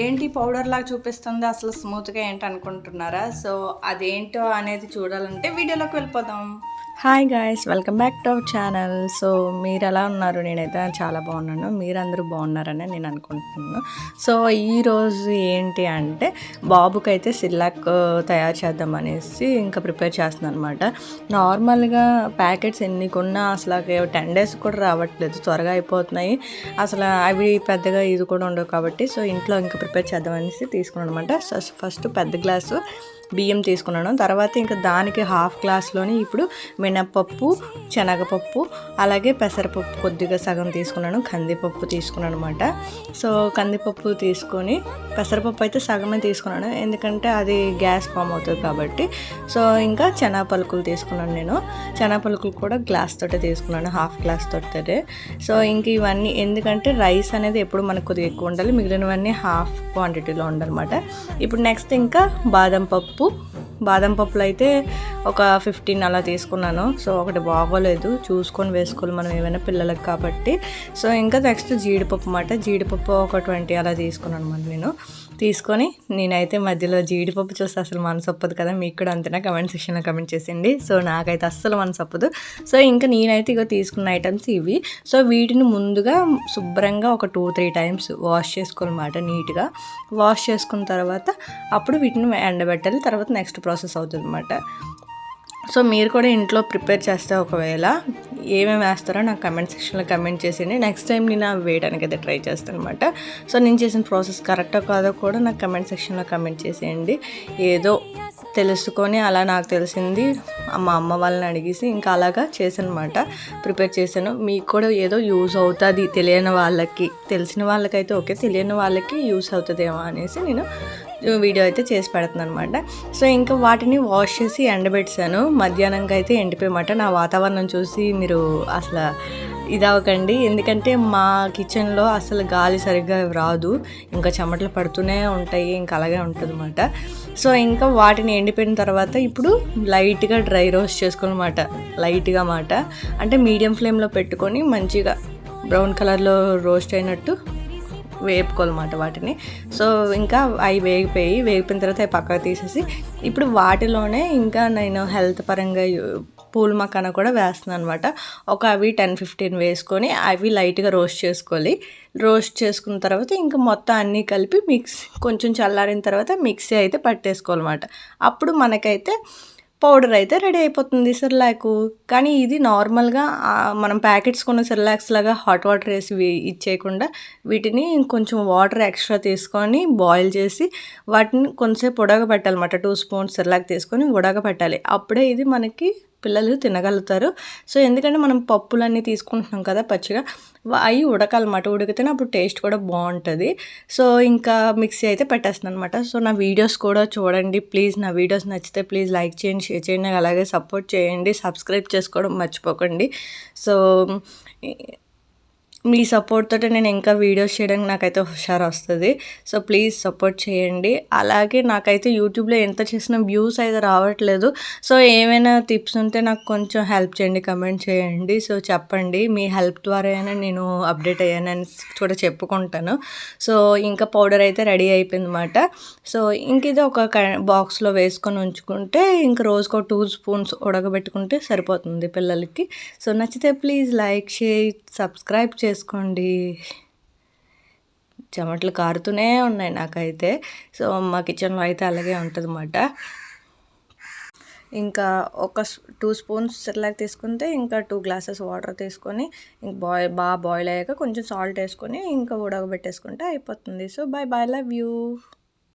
ఏంటి పౌడర్ లాగా చూపిస్తుంది అసలు స్మూత్గా ఏంటి అనుకుంటున్నారా? సో అదేంటో అనేది చూడాలంటే వీడియోలోకి వెళ్ళిపోదాం. Hi guys, welcome back to our channel. So మీరు ఎలా ఉన్నారు? నేనైతే చాలా బాగున్నాను. మీరందరూ బాగున్నారని నేను అనుకుంటున్నాను. సో ఈరోజు ఏంటి అంటే బాబుకైతే సిర్లాక్ తయారు చేద్దాం అనేసి ఇంకా ప్రిపేర్ చేస్తున్నాను అనమాట. నార్మల్గా ప్యాకెట్స్ ఎన్ని కొన్నా అసలు 10 days కూడా రావట్లేదు, త్వరగా అయిపోతున్నాయి. అసలు అవి పెద్దగా ఇది కూడా ఉండవు కాబట్టి సో ఇంట్లో ఇంకా ప్రిపేర్ చేద్దాం అనేసి తీసుకున్నాను అనమాట. సో ఫస్ట్ పెద్ద గ్లాసు బియ్యం తీసుకున్నాను. తర్వాత ఇంకా దానికి హాఫ్ గ్లాస్లోని ఇప్పుడు మినప్పప్పు, శనగపప్పు, అలాగే పెసరపప్పు కొద్దిగా సగం తీసుకున్నాను. కందిపప్పు తీసుకున్నాను అనమాట. సో కందిపప్పు తీసుకొని పెసరపప్పు అయితే సగమే తీసుకున్నాను, ఎందుకంటే అది గ్యాస్ ఫామ్ అవుతుంది కాబట్టి. సో ఇంకా పలుకులు తీసుకున్నాను. నేను పలుకులు కూడా గ్లాస్ తోటే తీసుకున్నాను, హాఫ్ గ్లాస్ తోటే. సో ఇంక ఇవన్నీ ఎందుకంటే రైస్ అనేది ఎప్పుడు మనకు కొద్దిగా ఎక్కువ ఉండాలి, మిగిలినవన్నీ హాఫ్ క్వాంటిటీలో ఉండాలన్నమాట. ఇప్పుడు నెక్స్ట్ ఇంకా బాదం పప్పులు అయితే ఒక 15 అలా తీసుకున్నాను. సో ఒకటి బాగోలేదు, చూసుకొని వేసుకోవాలి మనం ఏమైనా పిల్లలకు కాబట్టి. సో ఇంకా నెక్స్ట్ జీడిపప్పు ఒక 20 అలా తీసుకున్నాను అనమాట. నేనైతే మధ్యలో జీడిపప్పు చూస్తే అసలు మనసు ఒప్పదు కదా, మీకు కూడా అంతేనా? కమెంట్ సెక్షన్లో కమెంట్ చేసేయండి. సో నాకైతే అస్సలు మనసు ఒప్పదు. సో ఇంకా నేనైతే ఇక తీసుకున్న ఐటమ్స్ ఇవి. సో వీటిని ముందుగా శుభ్రంగా ఒక 2-3 times వాష్ చేసుకోవాలన్నమాట. నీట్గా వాష్ చేసుకున్న తర్వాత అప్పుడు వీటిని ఎండబెట్టాలి. తర్వాత నెక్స్ట్ ప్రాసెస్ అవుతుంది అనమాట. సో మీరు కూడా ఇంట్లో ప్రిపేర్ చేస్తే ఒకవేళ ఏమేమి వేస్తారో నాకు కమెంట్ సెక్షన్లో కమెంట్ చేసేయండి. నెక్స్ట్ టైం నేను అవి వేయడానికి అయితే ట్రై చేస్తాను అనమాట. సో నేను చేసిన ప్రాసెస్ కరెక్టో కాదో కూడా నాకు కమెంట్ సెక్షన్లో కమెంట్ చేసేయండి. ఏదో తెలుసుకొని అలా నాకు తెలిసింది మా అమ్మ వాళ్ళని అడిగేసి ఇంకా అలాగా చేశానమాట, ప్రిపేర్ చేశాను. మీకు కూడా ఏదో యూజ్ అవుతుంది, తెలియని వాళ్ళకి, తెలిసిన వాళ్ళకైతే ఓకే, తెలియని వాళ్ళకి యూజ్ అవుతుందేమో అనేసి నేను వీడియో అయితే చేసి పెడుతున్నాను అనమాట. సో ఇంకా వాటిని వాష్ చేసి ఎండబెట్టాను. మధ్యాహ్నంకి అయితే ఎండిపోయమాట. నా వాతావరణం చూసి మీరు అసలు ఇదవకండి, ఎందుకంటే మా కిచెన్లో అసలు గాలి సరిగ్గా రాదు, ఇంకా చెమటలు పడుతూనే ఉంటాయి, ఇంకా అలాగే ఉంటుంది అనమాట. సో ఇంకా వాటిని ఎండిపోయిన తర్వాత ఇప్పుడు లైట్గా డ్రై రోస్ట్ చేసుకోనమాట. లైట్గా అంటే మీడియం ఫ్లేమ్లో పెట్టుకొని మంచిగా బ్రౌన్ కలర్లో రోస్ట్ అయినట్టు వేపుకోవాలన్నమాట వాటిని. సో ఇంకా అవి వేగిపోయిన తర్వాత అవి పక్కకు తీసేసి ఇప్పుడు వాటిలోనే ఇంకా నేను హెల్త్ పరంగా పూల్ మకానా కూడా వేస్తున్నాను అనమాట. అవి 10-15 వేసుకొని అవి లైట్గా రోస్ట్ చేసుకోవాలి. రోస్ట్ చేసుకున్న తర్వాత ఇంకా మొత్తం అన్నీ కలిపి కొంచెం చల్లారిన తర్వాత మిక్సీ అయితే పట్టేసుకోవాలన్నమాట. అప్పుడు మనకైతే పౌడర్ అయితే రెడీ అయిపోతుంది సిర్లాకు. కానీ ఇది నార్మల్గా మనం ప్యాకెట్స్ కొన్న సిర్లాక్స్ లాగా హాట్ వాటర్ వేసి ఇచ్చేయకుండా వీటిని కొంచెం వాటర్ ఎక్స్ట్రా తీసుకొని బాయిల్ చేసి వాటిని కొంచెంసేపు ఉడకబెట్టాలన్నమాట. 2 spoons సిర్లాక్ తీసుకొని ఉడకబెట్టాలి. అప్పుడే ఇది మనకి పిల్లలు తినగలుగుతారు. సో ఎందుకంటే మనం పప్పులన్నీ తీసుకుంటున్నాం కదా పచ్చిగా, అవి ఉడకాలన్నమాట. ఉడికితేనే అప్పుడు టేస్ట్ కూడా బాగుంటుంది. సో ఇంకా మిక్సీ అయితే పెట్టేస్తున్నాను అనమాట. సో నా వీడియోస్ కూడా చూడండి ప్లీజ్. నా వీడియోస్ నచ్చితే ప్లీజ్ లైక్ చేయండి, షేర్ చేయండి, అలాగే సపోర్ట్ చేయండి, సబ్స్క్రైబ్ చేసుకోవడం మర్చిపోకండి. సో మీ సపోర్ట్ తోటి నేను ఇంకా వీడియోస్ చేయడానికి నాకైతే హుషారు వస్తుంది. సో ప్లీజ్ సపోర్ట్ చేయండి. అలాగే నాకైతే యూట్యూబ్లో ఎంత చేసినా వ్యూస్ అయితే రావట్లేదు. సో ఏమైనా టిప్స్ ఉంటే నాకు కొంచెం హెల్ప్ చేయండి, కమెంట్ చేయండి. సో చెప్పండి, మీ హెల్ప్ ద్వారా అయినా నేను అప్డేట్ అయ్యానని కూడా చెప్పుకుంటాను. సో ఇంకా పౌడర్ అయితే రెడీ అయిపోయింది అనమాట. సో ఇంక ఇది ఒక బాక్స్లో వేసుకొని ఉంచుకుంటే ఇంక రోజుకో 2 spoons ఉడకబెట్టుకుంటే సరిపోతుంది పిల్లలకి. సో నచ్చితే ప్లీజ్ లైక్, షేర్, సబ్స్క్రైబ్ చేసుకోండి. చెమటలు కారుతూనే ఉన్నాయి నాకైతే. సో మా కిచెన్లో అయితే అలాగే ఉంటుంది అన్నమాట. ఇంకా ఒక 2 spoons సిర్లాక్ తీసుకుంటే ఇంకా 2 glasses వాటర్ తీసుకొని ఇంక బాగా బాయిల్ అయ్యాక కొంచెం సాల్ట్ వేసుకొని ఇంకా ఉడకబెట్టేసుకుంటే అయిపోతుంది. So by love you.